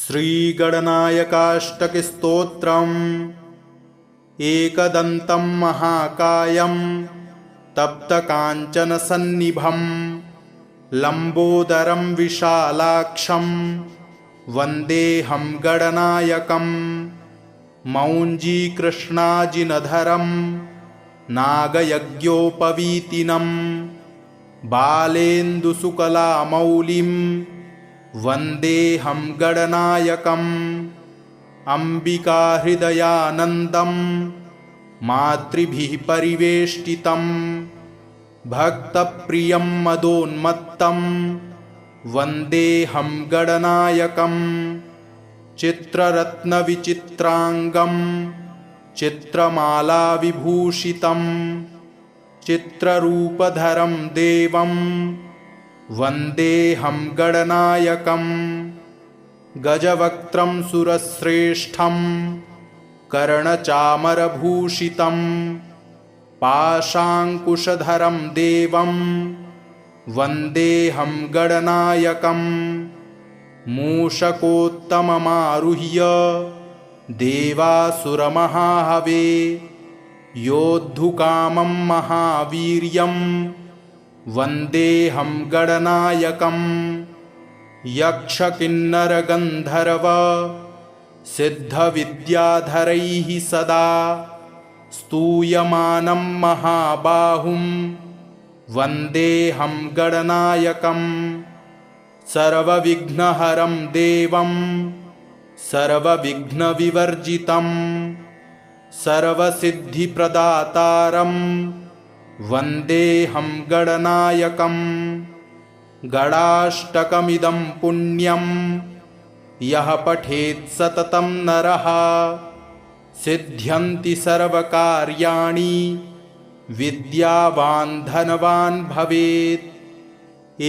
श्रीगणनायकाष्टकस्तोत्रम् एकदन्तं महाकायं तप्तकाञ्चनसन्निभं लम्बोदरं विशालाक्षं वन्देऽहं गणनायकं मौञ्जीकृष्णाजिनधरं नागयज्ञोपवीतिनं बालेन्दुसुकलामौलिं वन्देऽहं गणनायकम् अम्बिकाहृदयानन्दं मातृभिः परिवेष्टितं भक्तप्रियं मदोन्मत्तं वन्देऽहं गणनायकम् चित्ररत्नविचित्राङ्गं चित्रमालाविभूषितं चित्ररूपधरं देवं वन्देऽहं गणनायकम् गजवक्त्रं सुरश्रेष्ठं कर्णचामरभूषितं पाशाङ्कुशधरं देवं वन्देऽहं गणनायकम् मूषकोत्तममारुह्य देवासुरमहाहवे योद्धुकामं महावीर्यं वन्देऽहं गणनायकम् यक्षकिन्नरगन्धर्व सिद्धविद्याधरैः सदा स्तूयमानं महाबाहुं वन्देऽहं गणनायकम् सर्वविघ्नहरं देवं सर्वविघ्नविवर्जितं सर्वसिद्धिप्रदातारं वन्देऽहं गणनायकम् गणाष्टकमिदं पुण्यं यः पठेत् सततं नरः सिद्ध्यन्ति सर्वकार्याणि विद्यावान् धनवान् भवेत्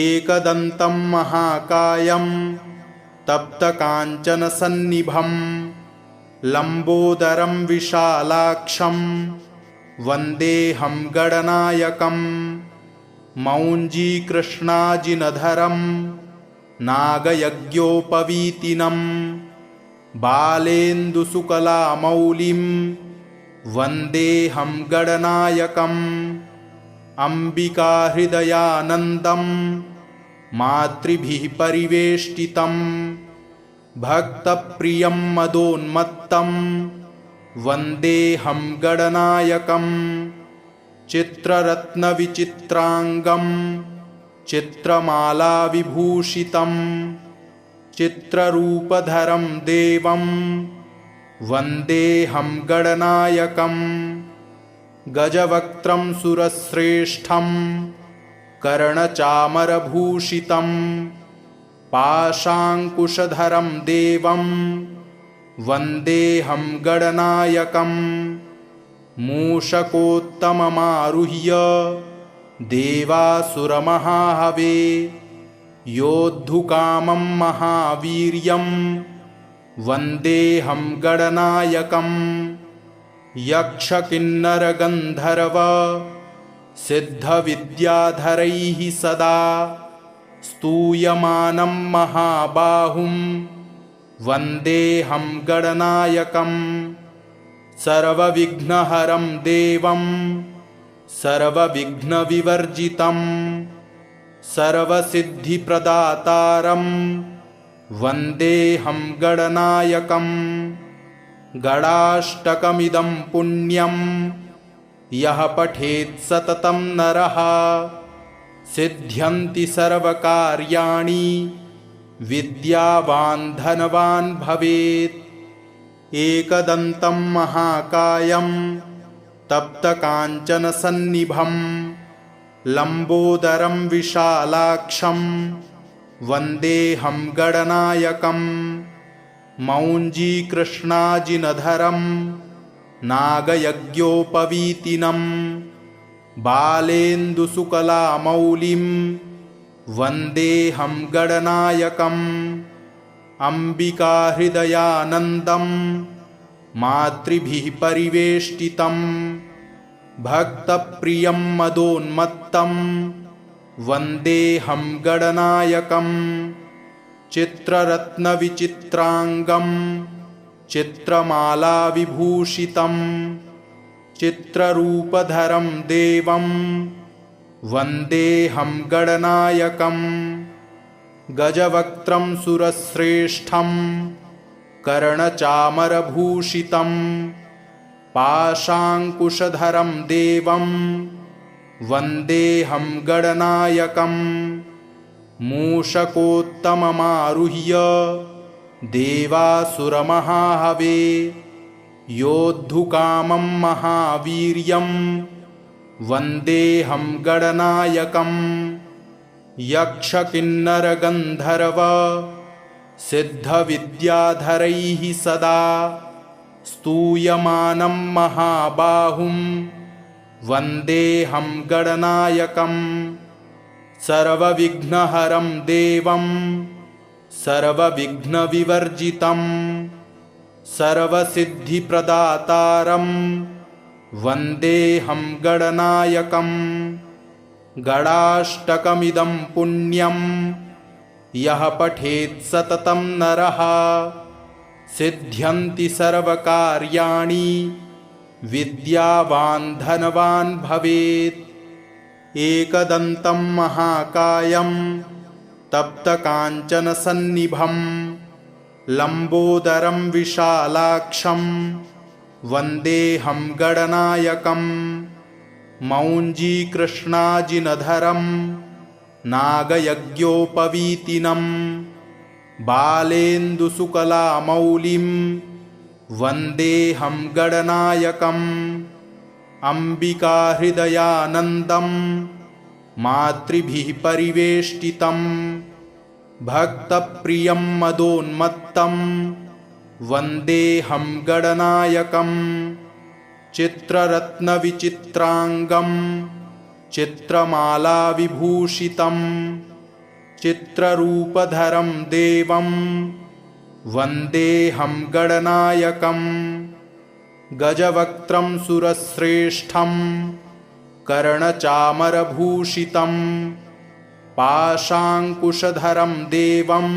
एकदन्तं महाकायं तप्तकाञ्चनसन्निभं लम्बोदरं विशालाक्षं वन्देऽहं गणनायकम् मौञ्जीकृष्णाजिनधरं नागयज्ञोपवीतिनं बालेन्दुसुकलामौलिं वन्देऽहं गणनायकम् अम्बिकाहृदयानन्दं मातृभिः परिवेष्टितं भक्तप्रियं मदोन्मत्तं वन्देऽहं गणनायकम् चित्ररत्नविचित्राङ्गं चित्रमालाविभूषितं चित्ररूपधरं देवं वन्देऽहं गणनायकम् गजवक्त्रं सुरश्रेष्ठं कर्णचामरभूषितं पाशाङ्कुशधरं देवं वन्देऽहं गणनायकम् मूषकोत्तममारुह्य देवासुरमहाहवे योद्धुकामं महावीर्यं वन्देऽहं गणनायकम् यक्षकिन्नरगन्धर्व सिद्धविद्याधरैः सदा स्तूयमानं महाबाहुं वन्देऽहं गणनायकम् सर्वविघ्नहरं देवं सर्वविघ्नविवर्जितं सर्वसिद्धिप्रदातारं वन्देऽहं गणनायकम् गणाष्टकमिदं पुण्यं यः पठेत् सततं नरः सिद्ध्यन्ति सर्वकार्याणि विद्यावान् धनवान् भवेत् एकदन्तं महाकायं तप्तकाञ्चनसन्निभं लम्बोदरं विशालाक्षं वन्देऽहं गणनायकम् मौञ्जीकृष्णाजिनधरं नागयज्ञोपवीतिनं बालेन्दुसुकलामौलिं वन्देऽहं गणनायकम् अम्बिकाहृदयानन्दं मातृभिः परिवेष्टितं भक्तप्रियं मदोन्मत्तं वन्देऽहं गणनायकम् चित्ररत्नविचित्राङ्गं चित्रमालाविभूषितं चित्ररूपधरं देवं वन्देऽहं गणनायकम् गजवक्त्रं सुरश्रेष्ठं कर्णचामरभूषितं पाशाङ्कुशधरं देवं वन्देऽहं गणनायकम् मूषकोत्तममारुह्य देवासुरमहाहवे योद्धुकामं महावीर्यं वन्देऽहं गणनायकम् यक्षकिन्नरगन्धर्व सिद्धविद्याधरैः सदा स्तूयमानं महाबाहुं वन्देऽहं गणनायकम् सर्वविघ्नहरं देवं सर्वविघ्नविवर्जितं सर्वसिद्धिप्रदातारं वन्देऽहं गणनायकम् गणाष्टकमिदं पुण्यं यः पठेत् सततं नरः सिद्ध्यन्ति सर्वकार्याणि विद्यावान् धनवान् भवेत् एकदन्तं महाकायं तप्तकाञ्चनसन्निभं लम्बोदरं विशालाक्षं वन्देऽहं गणनायकम् मौञ्जीकृष्णाजिनधरं नागयज्ञोपवीतिनं बालेन्दुसुकलामौलिं वन्देऽहं गणनायकम् अम्बिकाहृदयानन्दं मातृभिः परिवेष्टितं भक्तप्रियं मदोन्मत्तं वन्देऽहं गणनायकम् चित्ररत्नविचित्राङ्गं चित्रमालाविभूषितं चित्ररूपधरं देवं वन्देऽहं गणनायकम् गजवक्त्रं सुरश्रेष्ठं कर्णचामरभूषितं पाशाङ्कुशधरं देवं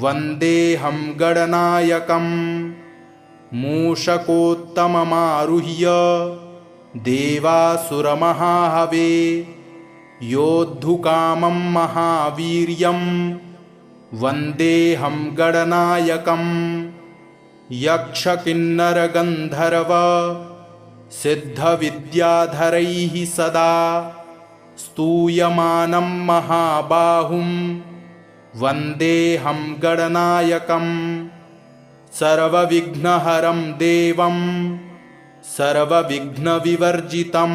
वन्देऽहं गणनायकम् मूषकोत्तममारुह्य देवासुरमहाहवे योद्धुकामं महावीर्यं वन्देऽहं गणनायकम् यक्षकिन्नरगन्धर्व सिद्धविद्याधरैः सदा स्तूयमानं महाबाहुं वन्देऽहं गणनायकम् सर्वविघ्नहरं देवं सर्वविघ्नविवर्जितं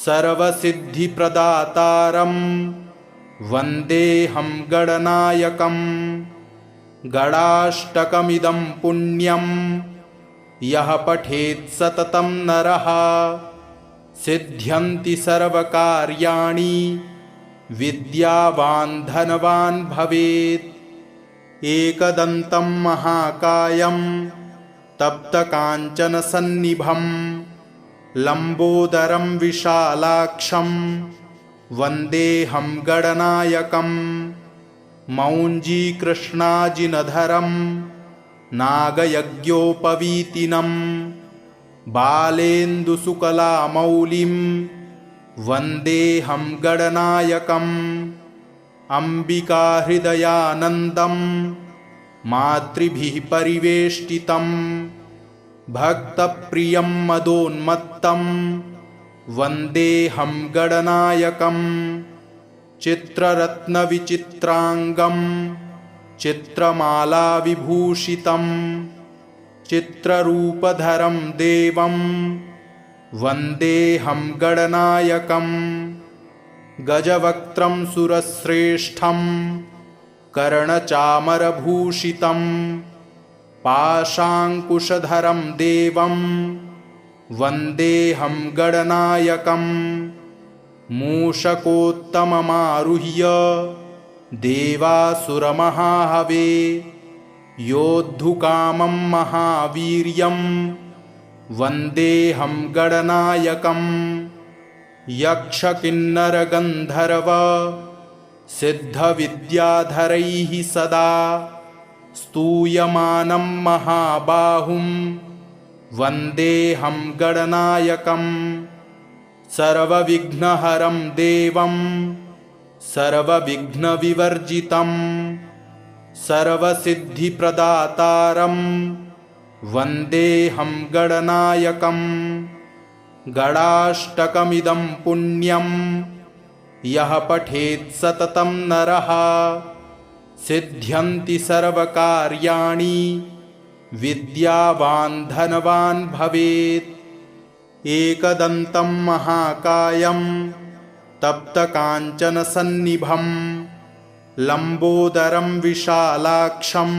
सर्वसिद्धिप्रदातारं वन्देऽहं गणनायकम् गणाष्टकमिदं पुण्यं यः पठेत् सततं नरः सिद्ध्यन्ति सर्वकार्याणि विद्यावान् धनवान् भवेत् एकदन्तं महाकायं तप्तकाञ्चनसन्निभं लम्बोदरं विशालाक्षं वन्देऽहं गणनायकम् मौञ्जीकृष्णाजिनधरं नागयज्ञोपवीतिनं बालेन्दुसुकलामौलिं वन्देऽहं गणनायकम् अम्बिकाहृदयानन्दं मातृभिः परिवेष्टितं भक्तप्रियं मदोन्मत्तं वन्देऽहं गणनायकम् चित्ररत्नविचित्राङ्गं चित्रमालाविभूषितं चित्ररूपधरं देवं वन्देऽहं गणनायकम् गजवक्त्रं सुरश्रेष्ठं कर्णचामरभूषितं पाशाङ्कुशधरं देवं वन्देऽहं गणनायकम् मूषकोत्तममारुह्य देवासुरमहाहवे योद्धुकामं महावीर्यं वन्देऽहं गणनायकम् यक्षकिन्नरगन्धर्व सिद्धविद्याधरैः सदा स्तूयमानं महाबाहुं वन्देऽहं गणनायकं सर्वविघ्नहरं देवं सर्वविघ्नविवर्जितं सर्वसिद्धिप्रदातारं वन्देऽहं गणनायकं गणाष्टकमिदं पुण्यं यः पठेत् सततं नरः सिद्ध्यन्ति सर्वकार्याणि विद्यावान् धनवान् भवेत्। एकदन्तं महाकायं तप्तकाञ्चनसन्निभं लम्बोदरं विशालाक्षं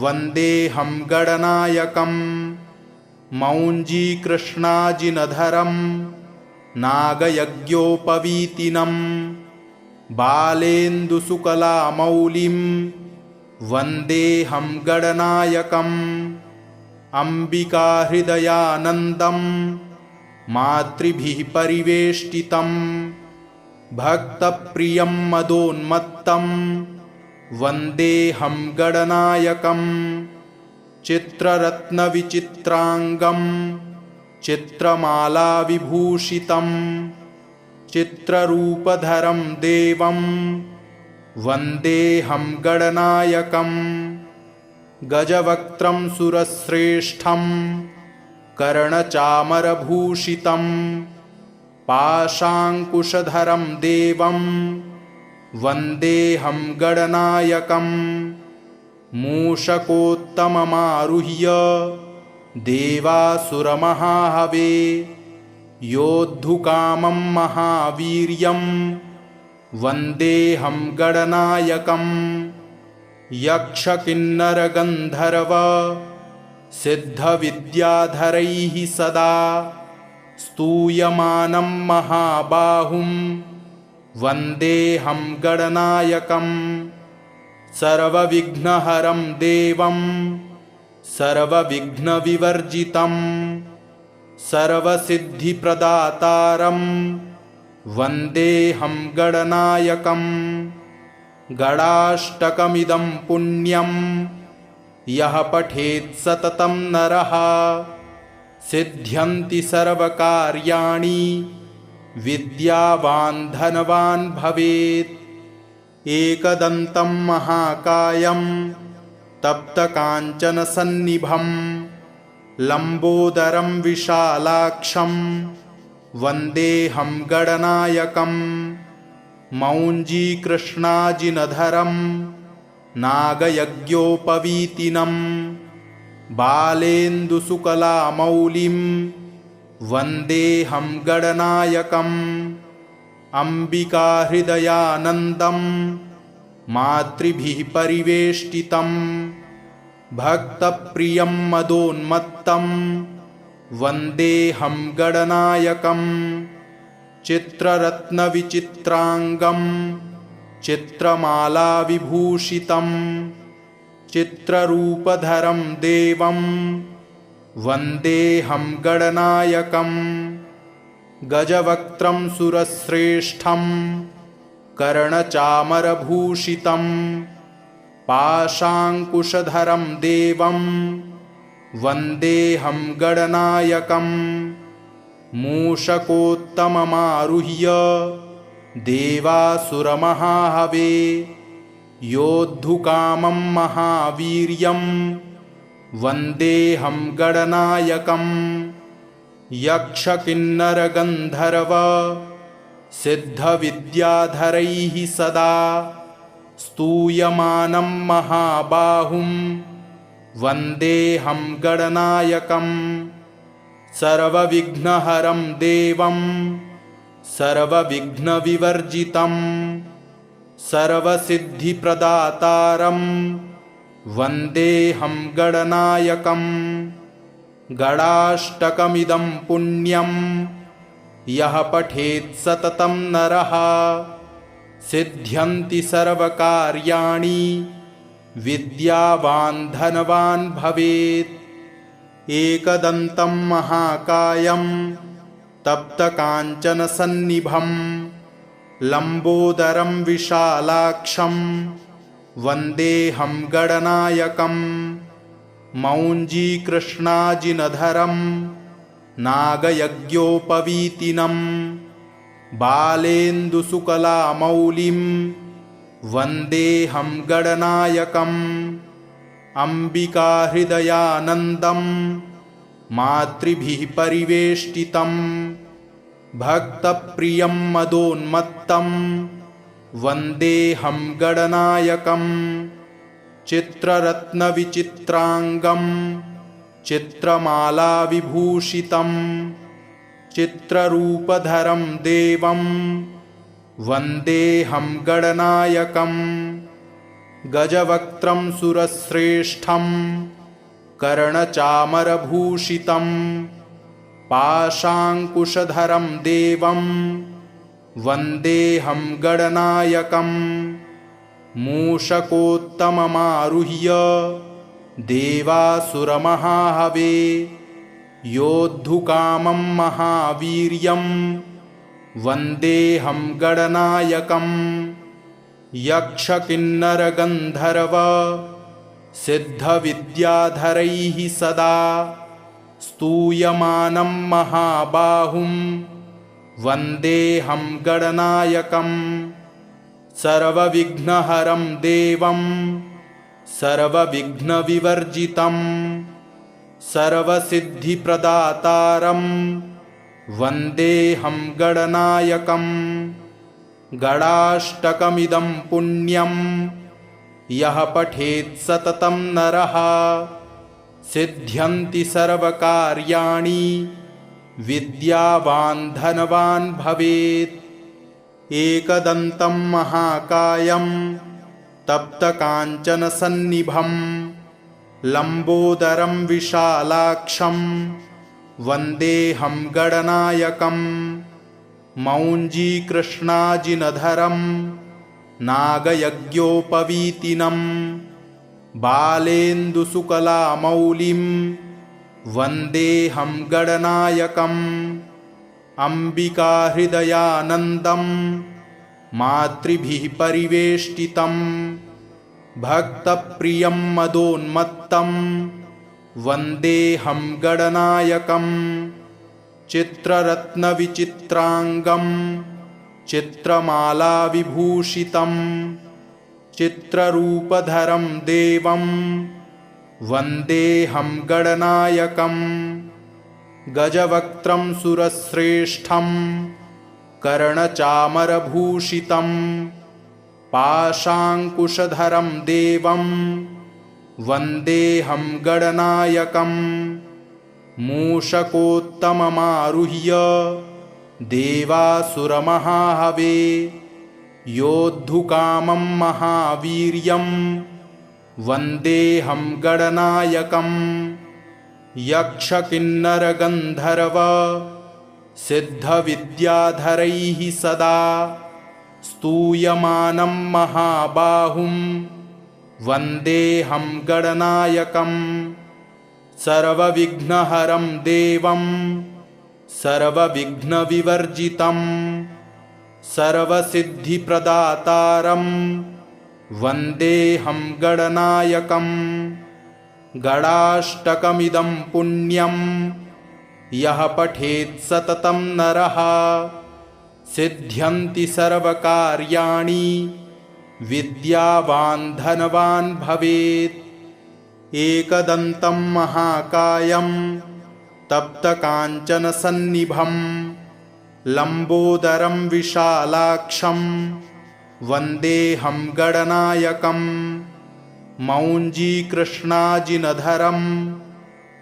वन्देऽहं गणनायकं मौञ्जीकृष्णाजिनधरं नागयज्ञोपवीतिनं बालेन्दुसुकलामौलिं वन्देऽहं गणनायकम् अम्बिकाहृदयानन्दं मातृभिः परिवेष्टितं भक्तप्रियं मदोन्मत्तं वन्देऽहं गणनायकं चित्ररत्नविचित्राङ्गं चित्रमालाविभूषितं चित्ररूपधरं देवं वन्देऽहं गणनायकं गजवक्त्रं सुरश्रेष्ठं कर्णचामरभूषितं पाशाङ्कुशधरं देवं वन्देऽहं गणनायकं मूषकोत्तममारुह्य देवासुरमहाहवे योद्धुकामं महावीर्यं वन्देऽहं गणनायकं यक्षकिन्नरगन्धर्व सिद्धविद्याधरैः सदा स्तूयमानं महाबाहुं वन्देऽहं गणनायकं सर्वविघ्नहरं देवं सर्वविघ्नविवर्जितं सर्वसिद्धिप्रदातारं वन्देऽहं गणनायकं गणाष्टकमिदं पुण्यं यः पठेत् सततं नरः सिद्ध्यन्ति सर्वकार्याणि विद्यावान् धनवान् भवेत्। एकदन्तं महाकायं तप्तकाञ्चनसन्निभं लम्बोदरं विशालाक्षं वन्देऽहं गणनायकं मौञ्जीकृष्णाजिनधरं नागयज्ञोपवीतिनं बालेन्दुसुकलामौलिं वन्देऽहं गणनायकम् अम्बिकाहृदयानन्दं मातृभिः परिवेष्टितं भक्तप्रियं मदोन्मत्तं वन्देऽहं गणनायकं चित्ररत्नविचित्राङ्गं चित्रमालाविभूषितं चित्ररूपधरं देवं वन्देऽहं गणनायकं गजवक्त्रं सुरश्रेष्ठं कर्णचामरभूषितं पाशाङ्कुशधरं देवं वन्देऽहं गणनायकं मूषकोत्तममारुह्य देवासुरमहाहवे योद्धुकामं महावीर्यं वन्देऽहं गणनायकं यक्षकिन्नरगन्धर्व सिद्धविद्याधरैः सदा स्तूयमानं महाबाहुं वन्देऽहं गणनायकं सर्वविघ्नहरं देवं सर्वविघ्नविवर्जितं सर्वसिद्धिप्रदातारं वन्देऽहं गणनायकं गणाष्टकमिदं पुण्यं यः पठेत् सततं नरः सिद्ध्यन्ति सर्वकार्याणि विद्यावान् धनवान् भवेत्। एकदन्तं महाकायं तप्तकाञ्चनसन्निभं लम्बोदरं विशालाक्षं वन्देऽहं गणनायकं मौञ्जीकृष्णाजिनधरं नागयज्ञोपवीतिनं बालेन्दुशुकलामौलिं वन्देऽहं गणनायकम् अम्बिकाहृदयानन्दं मातृभिः परिवेष्टितं भक्तप्रियं मदोन्मत्तं वन्देऽहं गणनायकं चित्ररत्नविचित्राङ्गं चित्रमालाविभूषितं चित्ररूपधरं देवं वन्देऽहं गणनायकम् गजवक्त्रं सुरश्रेष्ठं कर्णचामरभूषितं पाशाङ्कुशधरं देवं वन्देऽहं गणनायकं मूषकोत्तममारुह्य देवासुरमहाहवे योद्धुकामं महावीर्यं वन्देऽहं गणनायकम् यक्षकिन्नरगन्धर्व सिद्धविद्याधरैः सदा स्तूयमानं महाबाहुं वन्देऽहं गणनायकं सर्वविघ्नहरं देवं सर्वविघ्नविवर्जितं सर्वसिद्धिप्रदातारं वन्देऽहं गणनायकम् गणाष्टकमिदं पुण्यं यः पठेत् सततं नरः सिद्ध्यन्ति सर्वकार्याणि विद्यावान् धनवान् भवेत् एकदन्तं महाकायं तप्तकाञ्चनसन्निभं लम्बोदरं विशालाक्षं वन्देऽहं गणनायकम् मौञ्जीकृष्णाजिनधरं नागयज्ञोपवीतिनं बालेन्दुशुकलामौलिं वन्देऽहं गणनायकम् अम्बिकाहृदयानन्दं मातृभिः परिवेष्टितं भक्तप्रियं मदोन्मत्तं वन्देऽहं गणनायकम् चित्ररत्नविचित्राङ्गं चित्रमालाविभूषितं चित्ररूपधरं देवं वन्देऽहं गणनायकं गजवक्त्रं सुरश्रेष्ठं कर्णचामरभूषितं पाशाङ्कुशधरं देवं वन्देऽहं गणनायकम् मूषकोत्तममारुह्य देवासुरमहाहवे योद्धुकामं महावीर्यं वन्देऽहं गणनायकम् यक्षकिन्नरगन्धर्व सिद्धविद्याधरैः सदा स्तूयमानं महाबाहुं वन्देऽहं गणनायकम् सर्वविघ्नहरं देवं सर्वविघ्नविवर्जितं सर्वसिद्धिप्रदातारं वन्देऽहं गणनायकम् गणाष्टकमिदं पुण्यं यः पठेत् सततं नरः सिद्ध्यन्ति सर्वकार्याणि विद्यावान् धनवान् भवेत् एकदन्तं महाकायं तप्तकाञ्चनसन्निभं लम्बोदरं विशालाक्षं वन्देऽहं गणनायकम् मौञ्जीकृष्णाजिनधरं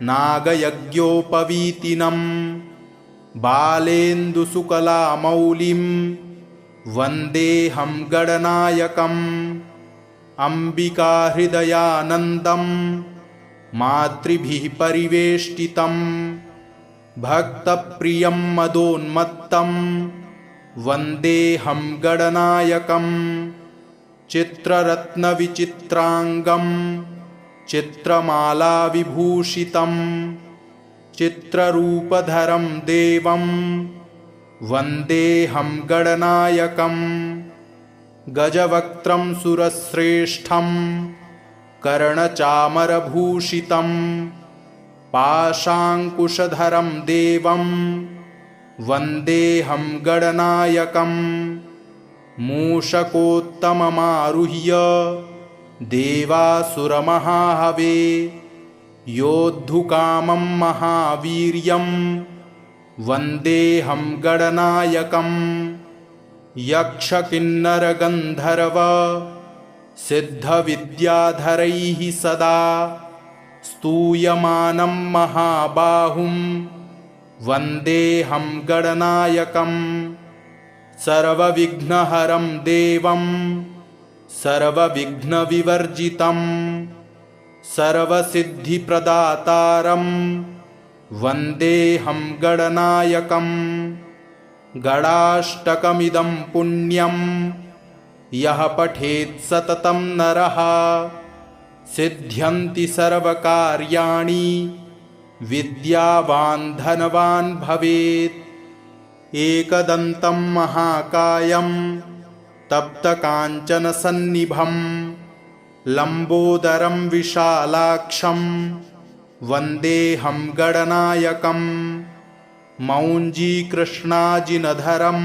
नागयज्ञोपवीतिनं बालेन्दुशुकलामौलिं वन्देऽहं गणनायकम् अम्बिकाहृदयानन्दं मातृभिः परिवेष्टितं भक्तप्रियं मदोन्मत्तं वन्देऽहं गणनायकम् चित्ररत्नविचित्राङ्गं चित्रमालाविभूषितं चित्ररूपधरं देवं वन्देऽहं गणनायकं गजवक्त्रं सुरश्रेष्ठं कर्णचामरभूषितं पाशाङ्कुशधरं देवं वन्देऽहं गणनायकं मूषकोत्तममारुह्य देवासुरमहाहवे योद्धुकामं महावीर्यं वन्देऽहं गणनायकं यक्षकिन्नरगन्धर्व सिद्धविद्याधरैः सदा स्तूयमानं महाबाहुं वन्देऽहं गणनायकं सर्वविघ्नहरं देवं सर्वविघ्नविवर्जितं सर्वसिद्धिप्रदातारं वन्देऽहं गणनायकं गणाष्टकमिदं पुण्यं यः पठेत् सततं नरः सिद्ध्यन्ति सर्वकार्याणि विद्यावान् धनवान् भवेत् एकदन्तं महाकायं तप्तकाञ्चनसन्निभं लम्बोदरं विशालाक्षं वन्देऽहं गणनायकं मौञ्जीकृष्णाजिनधरं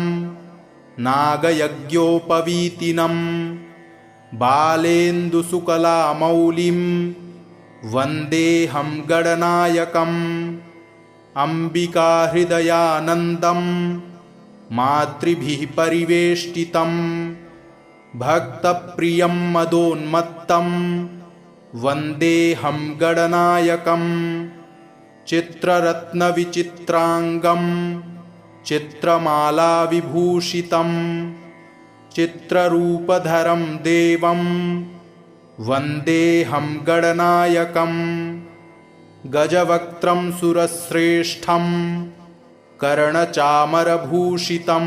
नागयज्ञोपवीतिनं बालेन्दुसुकलामौलिं वन्देऽहं गणनायकम् अम्बिकाहृदयानन्दं मातृभिः परिवेष्टितं भक्तप्रियं मदोन्मत्तं वन्देऽहं गणनायकं चित्ररत्नविचित्राङ्गं चित्रमालाविभूषितं चित्ररूपधरं देवं वन्देऽहं गणनायकं गजवक्त्रं सुरश्रेष्ठं कर्णचामरभूषितं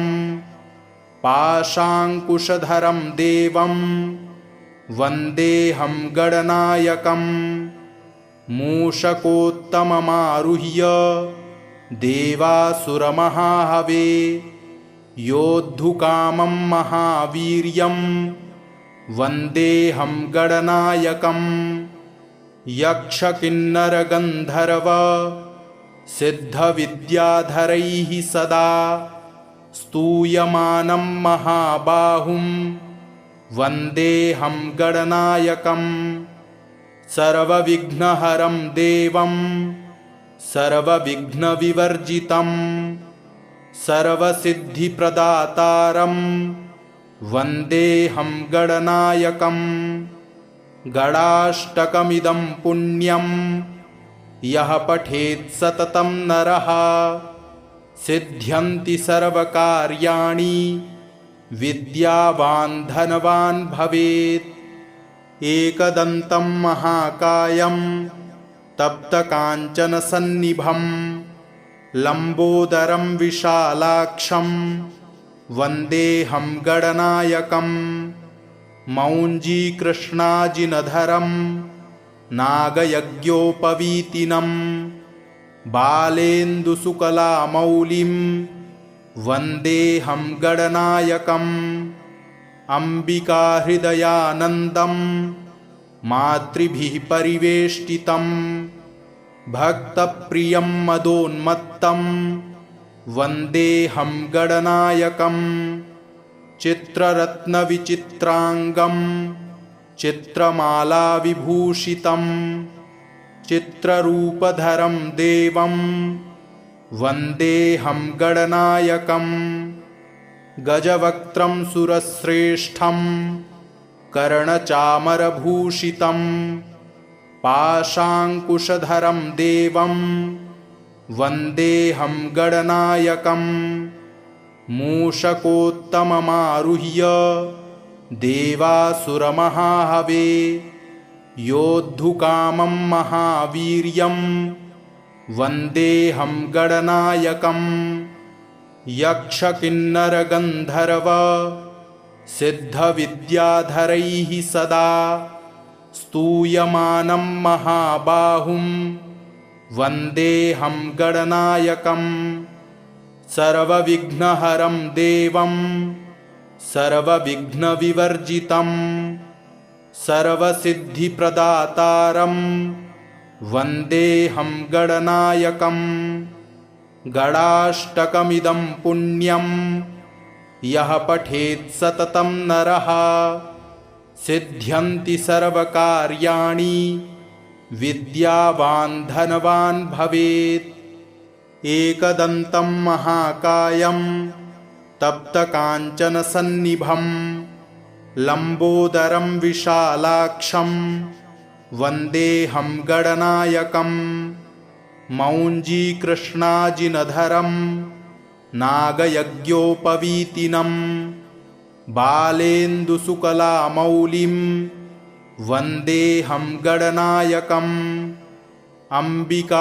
पाशाङ्कुशधरं देवं वन्देऽहं गणनायकं मूषकोत्तममारुह्य देवासुरमहाहवे योद्धुकामं महावीर्यं वन्देऽहं गणनायकं यक्षकिन्नरगन्धर्व सिद्धविद्याधरैः सदा स्तूयमानं महाबाहुं वन्देऽहं गणनायकं सर्वविघ्नहरं देवं सर्वविघ्नविवर्जितं सर्वसिद्धिप्रदातारं वन्देऽहं गणनायकं गणाष्टकमिदं पुण्यं यः पठेत् सततं नरः सिद्ध्यन्ति सर्वकार्याणि विद्यावान् धनवान् भवेत् एकदन्तं महाकायं तप्तकाञ्चनसन्निभं लम्बोदरं विशालाक्षं वन्देऽहं गणनायकं मौञ्जीकृष्णाजिनधरं नागयज्ञोपवीतिनं बालेन्दुसुकलामौलिं वन्देऽहं गणनायकम् अम्बिकाहृदयानन्दं मातृभिः परिवेष्टितं भक्तप्रियं मदोन्मत्तं वन्देऽहं गणनायकं चित्ररत्नविचित्राङ्गं चित्रमालाविभूषितं चित्ररूपधरं देवं वन्देऽहं गणनायकं गजवक्त्रं सुरश्रेष्ठं कर्णचामरभूषितं पाशाङ्कुशधरं देवं वन्देऽहं गणनायकं मूषकोत्तममारुह्य देवासुरमहाहवे योद्धुकामं महावीर्यं वन्देऽहं गणनायकं यक्षकिन्नरगन्धर्व सिद्धविद्याधरैः सदा स्तूयमानं महाबाहुं वन्देऽहं गणनायकं सर्वविघ्नहरं देवं सर्वविघ्नविवर्जितं सर्वसिद्धिप्रदातारं वन्देऽहं गणनायकम्। गणाष्टकमिदं पुण्यं यः पठेत् सततं नरः सिद्ध्यन्ति सर्वकार्याणि विद्यावान् धनवान् भवेत्। एकदन्तं महाकायं तप्तकाञ्चनसन्निभं लम्बोदरं विशालाक्षं वन्देऽहं गणनायकम्। मौञ्जीकृष्णाजिनधरं नागयज्ञोपवीतिनं बालेन्दुसुकलामौलिं वन्देऽहं गणनायकम्। अम्बिकाहृदयानन्दं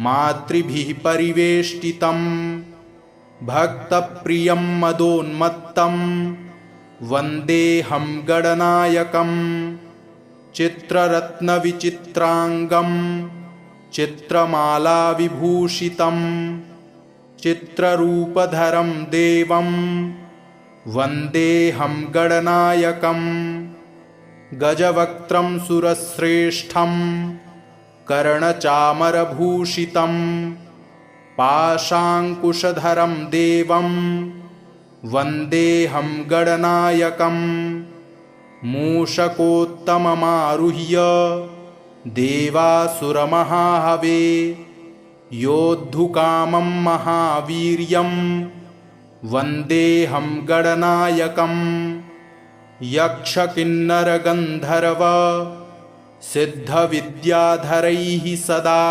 मातृभिः परिवेष्टितं भक्तप्रियं मदोन्मत्तं वन्देऽहं गणनायकम्। चित्ररत्नविचित्राङ्गं चित्रमालाविभूषितं चित्ररूपधरं देवं वन्देऽहं गणनायकम्। गजवक्त्रं सुरश्रेष्ठं कर्णचामरभूषितं पाशाङ्कुशधरं देवं वन्देऽहं गणनायकम्। मूषकोत्तममारुह्य देवासुरमहाहवे योद्धुकामं महावीर्यं वन्देऽहं गणनायकम्। यक्षकिन्नरगन्धर्व सिद्धविद्याधरैः सदा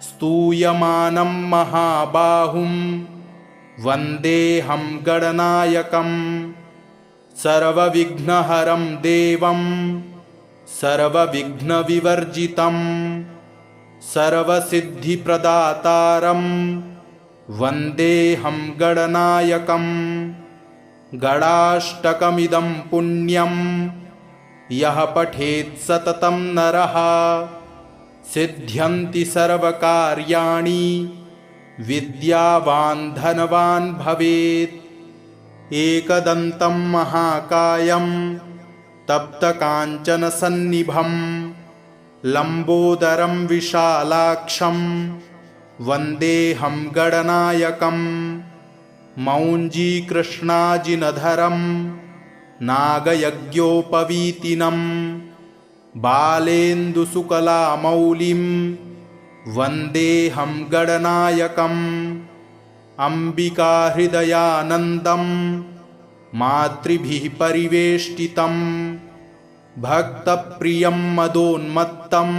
स्तूयमानं महाबाहुं वन्देऽहं गणनायकम्। सर्वविघ्नहरं देवं सर्वविघ्नविवर्जितं सर्वसिद्धिप्रदातारं वन्देऽहं गणनायकम्। गणाष्टकमिदं पुण्यं यः पठेत् सततं नरः सिद्ध्यन्ति सर्वकार्याणि विद्यावान् धनवान् भवेत्। एकदन्तं महाकायं तप्तकाञ्चनसन्निभं लम्बोदरं विशालाक्षं वन्देऽहं गणनायकम्। मौञ्जीकृष्णाजिनधरं नागयज्ञोपवीतिनं बालेन्दुसुकलामौलिं वन्देऽहं गणनायकम्। अम्बिकाहृदयानन्दं मातृभिः परिवेष्टितं भक्तप्रियं मदोन्मत्तं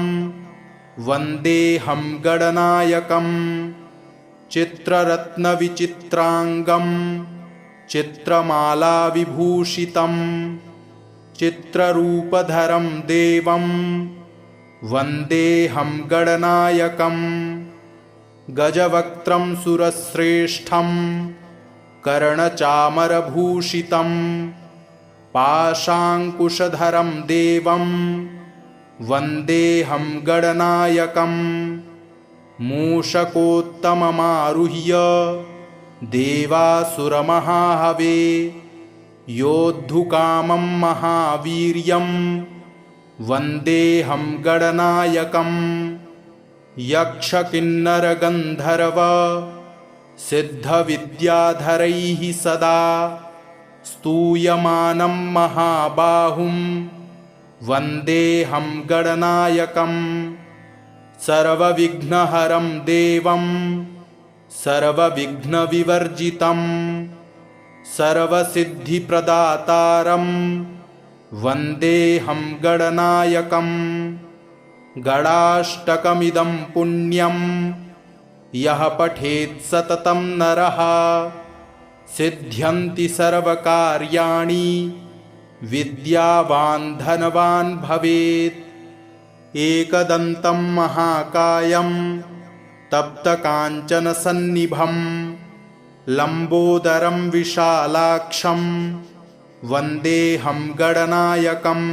वन्देऽहं गणनायकम्। चित्ररत्नविचित्राङ्गं चित्रमालाविभूषितं चित्ररूपधरं देवं वन्देऽहं गणनायकम्। गजवक्त्रं सुरश्रेष्ठं कर्णचामरभूषितं पाशाङ्कुशधरं देवं वन्देऽहं गणनायकम्। मूषकोत्तममारुह्य देवासुरमहाहवे योद्धुकामं महावीर्यं वन्देऽहं गणनायकम्। यक्षकिन्नरगन्धर्व सिद्धविद्याधरैः सदा स्तूयमानं महाबाहुं वन्देऽहं गणनायकम्। सर्वविघ्नहरं देवं सर्वविघ्नविवर्जितं सर्वसिद्धिप्रदातारं वन्देऽहं गणनायकम्। गणाष्टकमिदं पुण्यं यः पठेत् सततं नरः सिद्ध्यन्ति सर्वकार्याणि विद्यावान् धनवान् भवेत्। एकदन्तं महाकायं तप्तकाञ्चनसन्निभं लम्बोदरं विशालाक्षं वन्देऽहं गणनायकम्।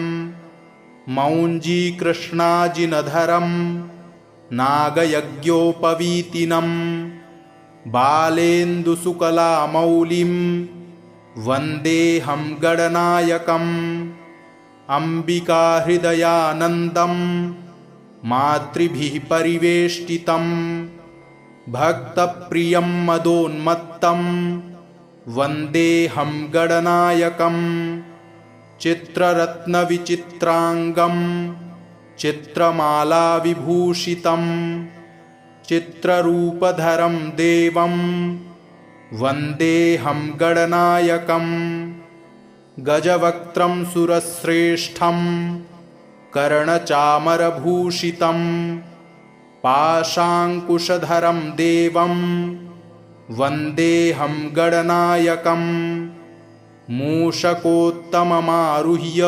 मौञ्जीकृष्णाजिनधरं नागयज्ञोपवीतिनं बालेन्दुशुकलामौलिं वन्देऽहं गणनायकम् अम्बिकाहृदयानन्दं मातृभिः परिवेष्टितं भक्तप्रियं मदोन्मत्तं वन्देऽहं गणनायकम् चित्ररत्नविचित्राङ्गं चित्रमालाविभूषितं चित्ररूपधरं देवं वन्देऽहं गणनायकम् गजवक्त्रं सुरश्रेष्ठं कर्णचामरभूषितं पाशाङ्कुशधरं देवं वन्देऽहं गणनायकम् मूषकोत्तममारुह्य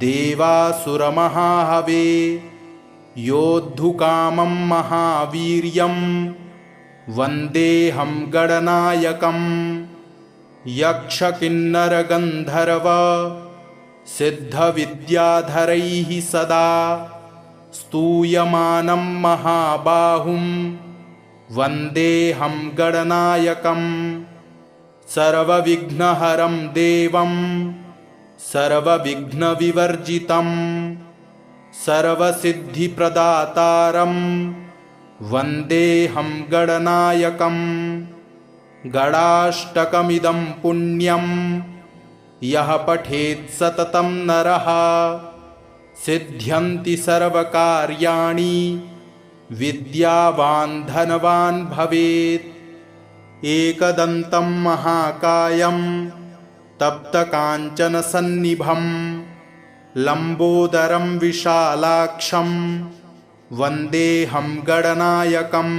देवासुरमहाहवे योद्धुकामं महावीर्यं वन्देऽहं गणनायकम् यक्षकिन्नरगन्धर्व सिद्धविद्याधरैः सदा स्तूयमानं महाबाहुं वन्देऽहं गणनायकम् सर्वविघ्नहरं देवं सर्वविघ्नविवर्जितं सर्वसिद्धिप्रदातारं वन्देऽहं गणनायकम् गणाष्टकमिदं पुण्यं यः पठेत् सततं नरः सिद्ध्यन्ति सर्वकार्याणि विद्यावान् धनवान् भवेत् एकदन्तं महाकायं तप्तकाञ्चनसन्निभं लम्बोदरं विशालाक्षं वन्देऽहं गणनायकम्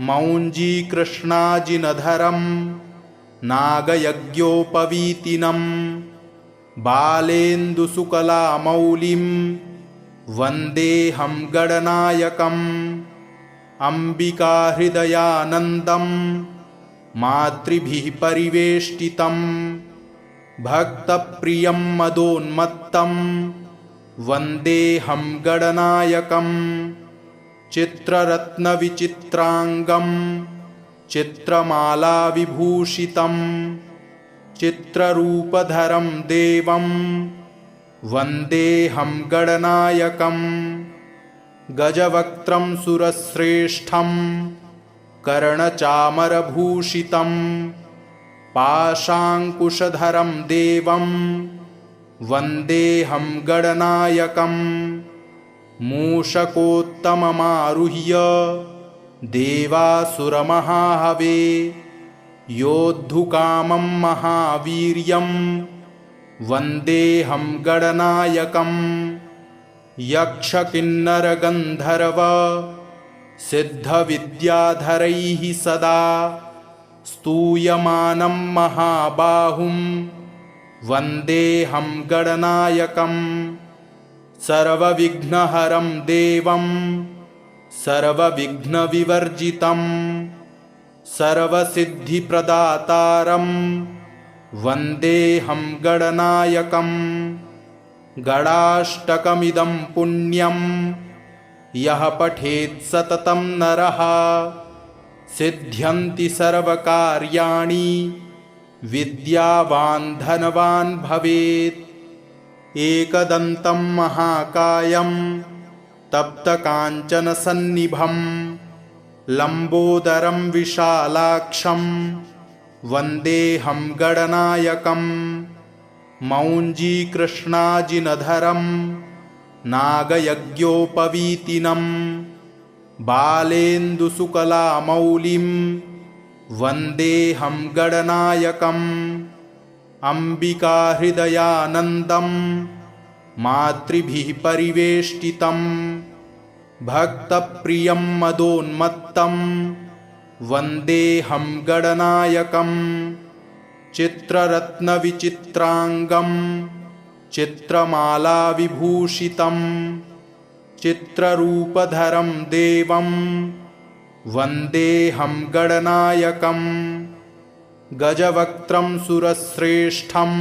मौञ्जीकृष्णाजिनधरं नागयज्ञोपवीतिनं बालेन्दुशुकलामौलिं वन्देऽहं गणनायकम् अम्बिकाहृदयानन्दं मातृभिः परिवेष्टितं भक्तप्रियं मदोन्मत्तं वन्देऽहं गणनायकम् चित्ररत्नविचित्राङ्गं चित्रमालाविभूषितं चित्ररूपधरं देवं वन्देऽहं गणनायकम् गजवक्त्रं सुरश्रेष्ठं कर्णचामरभूषितं पाशाङ्कुशधरं देवं वन्देऽहं गणनायकम् मूषकोत्तममारुह्य देवासुरमहाहवे योद्धुकामं महावीर्यं वन्देऽहं गणनायकम् यक्षकिन्नरगन्धर्व सिद्धविद्याधरैः सदा स्तूयमानं महाबाहुं वन्देऽहं गणनायकम् सर्वविघ्नहरं देवं सर्वविघ्नविवर्जितं सर्वसिद्धिप्रदातारं वन्देऽहं गणनायकम् गणाष्टकमिदं पुण्यं यः पठेत् सततं नरः सिद्ध्यन्ति सर्वकार्याणि विद्यावान् धनवान् भवेत् एकदन्तं महाकायं तप्तकाञ्चनसन्निभं लम्बोदरं विशालाक्षं वन्देऽहं गणनायकम् मौञ्जीकृष्णाजिनधरं नागयज्ञोपवीतिनं बालेन्दुशुकलामौलिं वन्देऽहं गणनायकम् अम्बिकाहृदयानन्दं मातृभिः परिवेष्टितं भक्तप्रियं मदोन्मत्तं वन्देऽहं गणनायकम् चित्ररत्नविचित्राङ्गं चित्रमालाविभूषितं चित्ररूपधरं देवं वन्देऽहं गणनायकम् गजवक्त्रं सुरश्रेष्ठं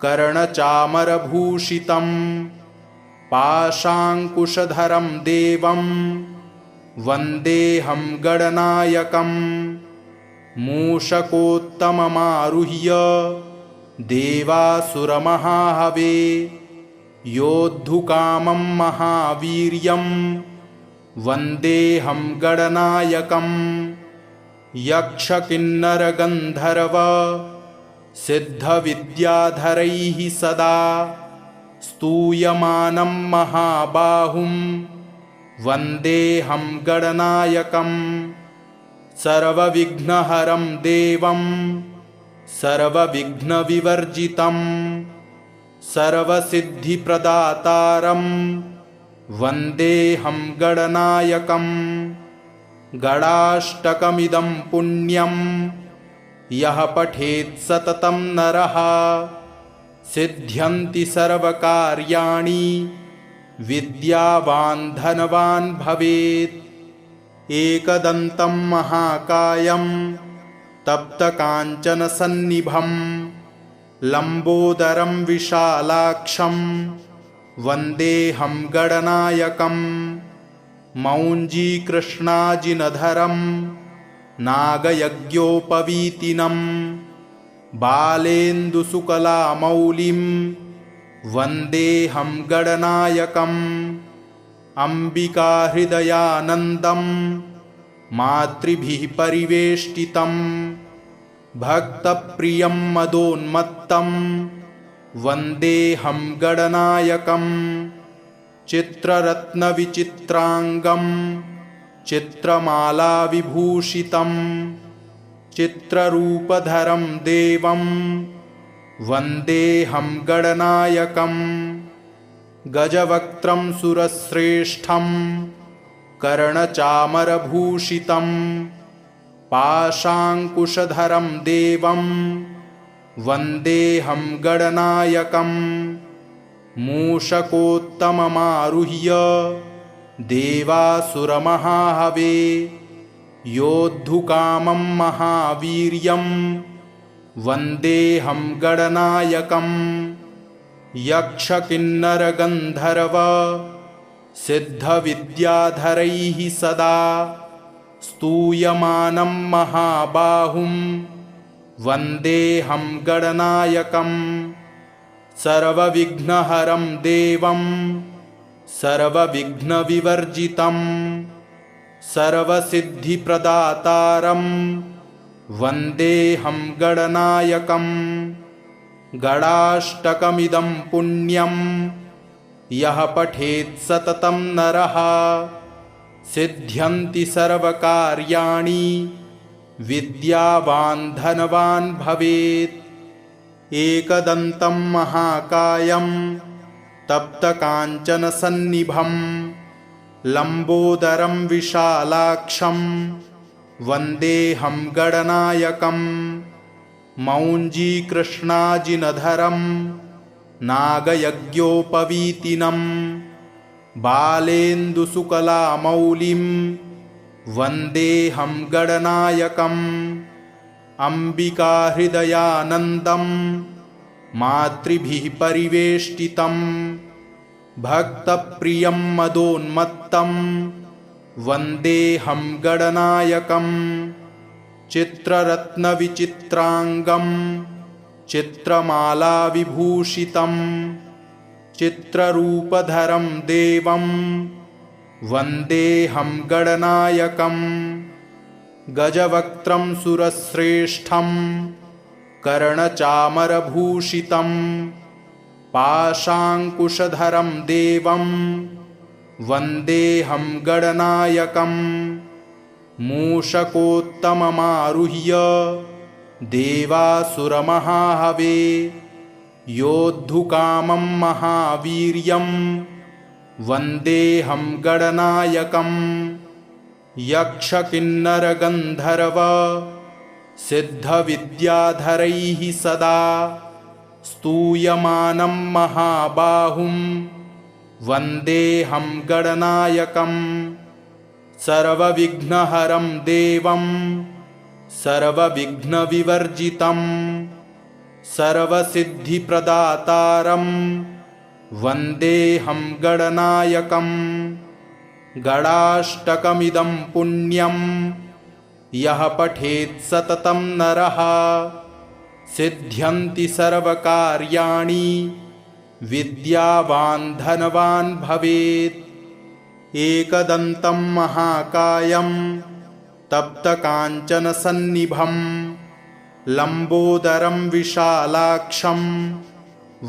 कर्णचामरभूषितं पाशाङ्कुशधरं देवं वन्देऽहं गणनायकं मूषकोत्तममारुह्य देवासुरमहाहवे योद्धुकामं महावीर्यं वन्देऽहं गणनायकं यक्षकिन्नरगन्धर्व सिद्धविद्याधरैः सदा स्तूयमानं महाबाहुं वन्देऽहं गणनायकं सर्वविघ्नहरं देवं सर्वविघ्नविवर्जितं सर्वसिद्धिप्रदातारं वन्देऽहं गणनायकं गणाष्टकमिदं पुण्यं यः पठेत् सततं नरः सिद्ध्यन्ति सर्वकार्याणि विद्यावान् धनवान् भवेत् एकदन्तं महाकायं तप्तकाञ्चनसन्निभं लम्बोदरं विशालाक्षं वन्देऽहं गणनायकं मौञ्जीकृष्णाजिनधरं नागयज्ञोपवीतिनं बालेन्दुसुकलामौलिं वन्देऽहं गणनायकम् अम्बिकाहृदयानन्दं मातृभिः परिवेष्टितं भक्तप्रियं मदोन्मत्तं वन्देऽहं गणनायकं चित्ररत्नविचित्राङ्गं चित्रमालाविभूषितं चित्ररूपधरं देवं वन्देऽहं गणनायकं गजवक्त्रं सुरश्रेष्ठं कर्णचामरभूषितं पाशाङ्कुशधरं देवं वन्देऽहं गणनायकं मूषकोत्तममारुह्य देवासुरमहाहवे योद्धुकामं महावीर्यं वन्देऽहं गणनायकं यक्षकिन्नरगन्धर्व सिद्धविद्याधरैः सदा स्तूयमानं महाबाहुं वन्देऽहं गणनायकं सर्वविघ्नहरं देवं सर्वविघ्नविवर्जितं सर्वसिद्धिप्रदातारं वन्देऽहं गणनायकं गणाष्टकमिदं पुण्यं यः पठेत् सततं नरः सिद्ध्यन्ति सर्वकार्याणि विद्यावान् धनवान् भवेत् एकदन्तं महाकायं तप्तकाञ्चनसन्निभं लम्बोदरं विशालाक्षं वन्देऽहं गणनायकं मौञ्जीकृष्णाजिनधरं नागयज्ञोपवीतिनं बालेन्दुसुकलामौलिं वन्देऽहं गणनायकम् अम्बिकाहृदयानन्दं मातृभिः परिवेष्टितं भक्तप्रियं मदोन्मत्तं वन्देऽहं गणनायकं चित्ररत्नविचित्राङ्गं चित्रमालाविभूषितं चित्ररूपधरं देवं वन्देऽहं गणनायकं गजवक्त्रं सुरश्रेष्ठं कर्णचामरभूषितं पाशाङ्कुशधरं देवं वन्देऽहं गणनायकं मूषकोत्तममारुह्य देवासुरमहाहवे योद्धुकामं महावीर्यं वन्देऽहं गणनायकं यक्षकिन्नरगन्धर्व सिद्धविद्याधरैः सदा स्तूयमानं महाबाहुं वन्देऽहं गणनायकं सर्वविघ्नहरं देवं सर्वविघ्नविवर्जितं सर्वसिद्धिप्रदातारं वन्देऽहं गणनायकम् गणाष्टकमिदं पुण्यं यः पठेत् सततं नरः सिद्ध्यन्ति सर्वकार्याणि विद्यावान् धनवान् भवेत्। एकदन्तं महाकायं तप्तकाञ्चनसन्निभं लम्बोदरं विशालाक्षं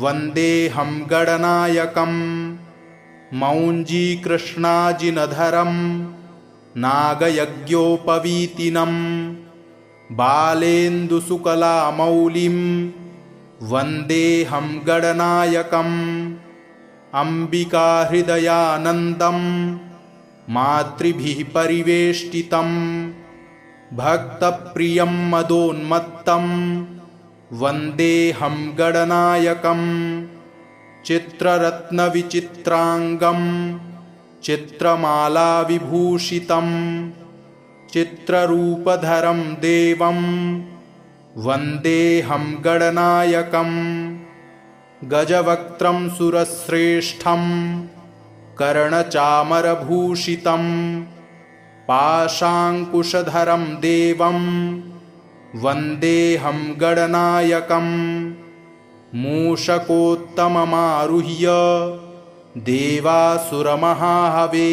वन्देऽहं गणनायकम् मौञ्जीकृष्णाजिनधरं नागयज्ञोपवीतिनं बालेन्दुसुकलामौलिं वन्देऽहं गणनायकम् अम्बिकाहृदयानन्दं मातृभिः परिवेष्टितं भक्तप्रियं मदोन्मत्तं वन्देऽहं गणनायकम् चित्ररत्नविचित्राङ्गं चित्रमालाविभूषितं चित्ररूपधरं देवं वन्देऽहं गणनायकम् गजवक्त्रं सुरश्रेष्ठं कर्णचामरभूषितं पाशाङ्कुशधरं देवं वन्देऽहं गणनायकम् मूषकोत्तममारुह्य देवासुरमहाहवे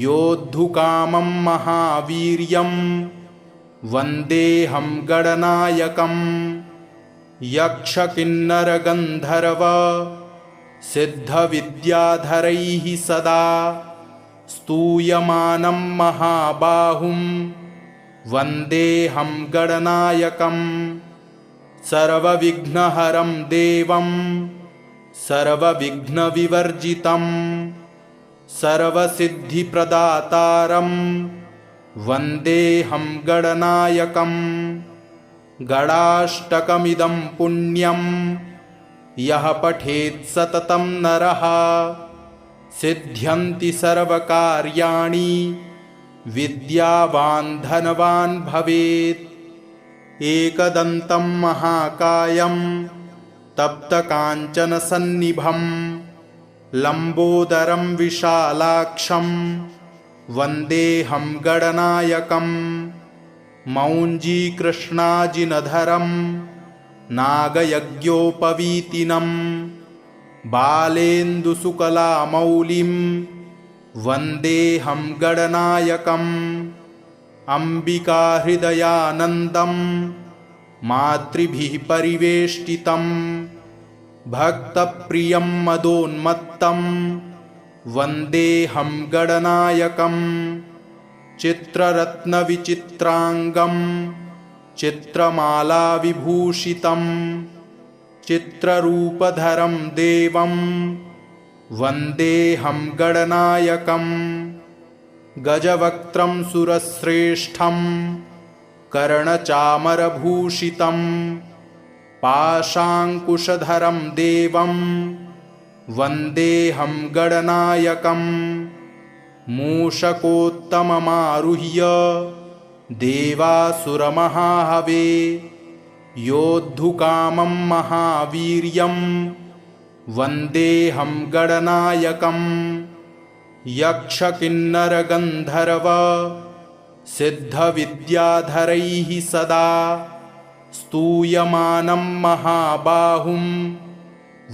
योद्धुकामं महावीर्यं वन्देऽहं गणनायकम् यक्षकिन्नरगन्धर्व सिद्धविद्याधरैः सदा स्तूयमानं महाबाहुं वन्देऽहं गणनायकम् सर्वविघ्नहरं देवं सर्वविघ्नविवर्जितं सर्वसिद्धिप्रदातारं वन्देऽहं गणनायकम् गणाष्टकमिदं पुण्यं यः पठेत् सततं नरः सिद्ध्यन्ति सर्वकार्याणि विद्यावान् धनवान् भवेत्। एकदन्तं महाकायं तप्तकाञ्चनसन्निभं लम्बोदरं विशालाक्षं वन्देऽहं गणनायकम् मौञ्जीकृष्णाजिनधरं नागयज्ञोपवीतिनं बालेन्दुसुकलामौलिं वन्देऽहं गणनायकम् अम्बिकाहृदयानन्दं मातृभिः परिवेष्टितं भक्तप्रियं मदोन्मत्तं वन्देऽहं गणनायकम् चित्ररत्नविचित्राङ्गं चित्रमालाविभूषितं चित्ररूपधरं देवं वन्देऽहं गणनायकम् गजवक्त्रं सुरश्रेष्ठं कर्णचामरभूषितं पाशाङ्कुशधरं देवं वन्देऽहं गणनायकम् मूषकोत्तममारुह्य देवासुरमहाहवे योद्धुकामं महावीर्यं वन्देऽहं गणनायकम् यक्षकिन्नरगन्धर्व सिद्धविद्याधरैः सदा स्तूयमानं महाबाहुं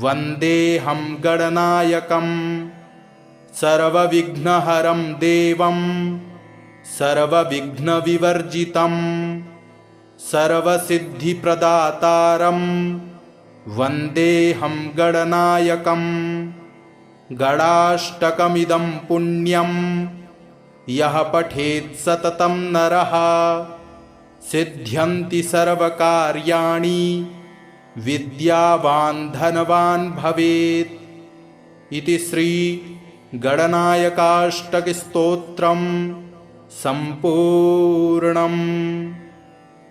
वन्देऽहं गणनायकम् सर्वविघ्नहरं देवं सर्वविघ्नविवर्जितं सर्वसिद्धिप्रदातारं वन्देऽहं गणनायकम् गणाष्टकमिदं पुण्यं यः पठेत् सततं नरः सिद्ध्यन्ति सर्वकार्याणि विद्यावान् धनवान् भवेत्। इति श्री गणनायकाष्टकस्तोत्रं सम्पूर्णम्।